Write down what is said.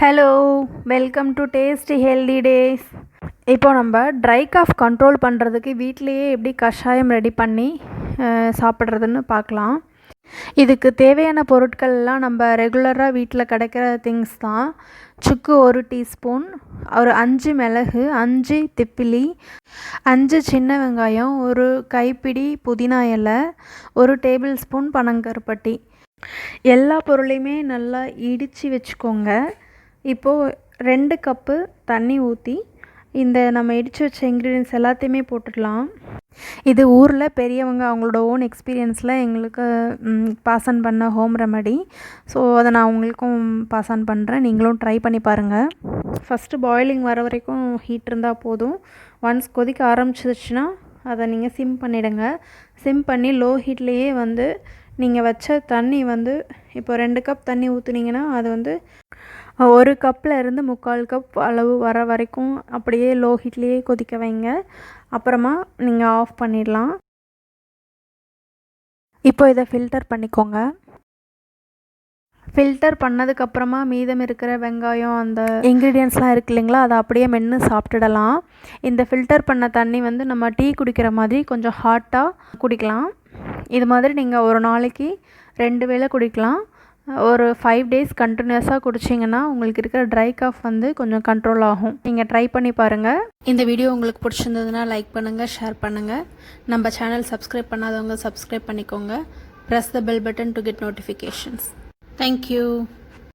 Hello, welcome to tasty healthy days. இப்போ நம்ம try cough control பண்ணுறதுக்கு வீட்டிலையே எப்படி கஷாயம் ரெடி பண்ணி சாப்பிட்றதுன்னு பார்க்கலாம். இதுக்கு தேவையான பொருட்கள்லாம் நம்ம ரெகுலராக வீட்டில் கிடைக்கிற திங்ஸ் தான். சுக்கு 1 டீஸ்பூன், ஒரு 5 மிளகு, 5 திப்பிலி, 5 சின்ன வெங்காயம், ஒரு கைப்பிடி புதினா இலை, 1 டேபிள் ஸ்பூன் பனங்கருப்பட்டி. எல்லா பொருளையுமே நல்லா இடித்து வச்சுக்கோங்க. இப்போது 2 கப்பு தண்ணி ஊற்றி இந்த நம்ம இடித்து வச்ச இன்க்ரீடியன்ஸ் எல்லாத்தையுமே போட்டுடலாம். இது ஊரில் பெரியவங்க அவங்களோட ஓன் எக்ஸ்பீரியன்ஸில் எங்களுக்கு பாஸ் ஆன் பண்ண ஹோம் ரெமடி. ஸோ அதை நான் உங்களுக்கும் பாஸ் ஆன் பண்ணுறேன், நீங்களும் ட்ரை பண்ணி பாருங்கள். ஃபஸ்ட்டு பாயிலிங் வர வரைக்கும் ஹீட் இருந்தால் போதும். ஒன்ஸ் கொதிக்க ஆரம்பிச்சிருச்சுன்னா அதை நீங்கள் சிம் பண்ணிவிடுங்க. சிம் பண்ணி லோ ஹீட்லேயே நீங்கள் வச்ச தண்ணி இப்போ 2 கப் தண்ணி ஊற்றுனீங்கன்னா அது 1 கப்பில் இருந்து 3/4 கப் அளவு வர வரைக்கும் அப்படியே லோ ஹீட்லேயே கொதிக்க வைங்க. அப்புறமா நீங்கள் ஆஃப் பண்ணிடலாம். இப்போ இதை ஃபில்டர் பண்ணிக்கோங்க. ஃபில்டர் பண்ணதுக்கப்புறமா மீதம் இருக்கிற வெங்காயம் அந்த இன்க்ரீடியன்ட்ஸ்லாம் இருக்குது இல்லைங்களா, அதை அப்படியே மென்று சாப்பிட்டுடலாம். இந்த ஃபில்டர் பண்ண தண்ணி நம்ம டீ குடிக்கிற மாதிரி கொஞ்சம் ஹாட்டாக குடிக்கலாம். இது மாதிரி நீங்கள் ஒரு நாளைக்கு 2 வேளை குடிக்கலாம். ஒரு 5 டேஸ் கண்டினியூஸாக குடிச்சிங்கன்னா உங்களுக்கு இருக்கிற ட்ரை காஃப் கொஞ்சம் கண்ட்ரோல் ஆகும். நீங்கள் ட்ரை பண்ணி பாருங்கள். இந்த வீடியோ உங்களுக்கு பிடிச்சிருந்ததுன்னா லைக் பண்ணுங்கள், ஷேர் பண்ணுங்கள். நம்ம சேனல் சப்ஸ்கிரைப் பண்ணாதவங்க சப்ஸ்கிரைப் பண்ணிக்கோங்க. Press the bell button to get notifications. Thank you.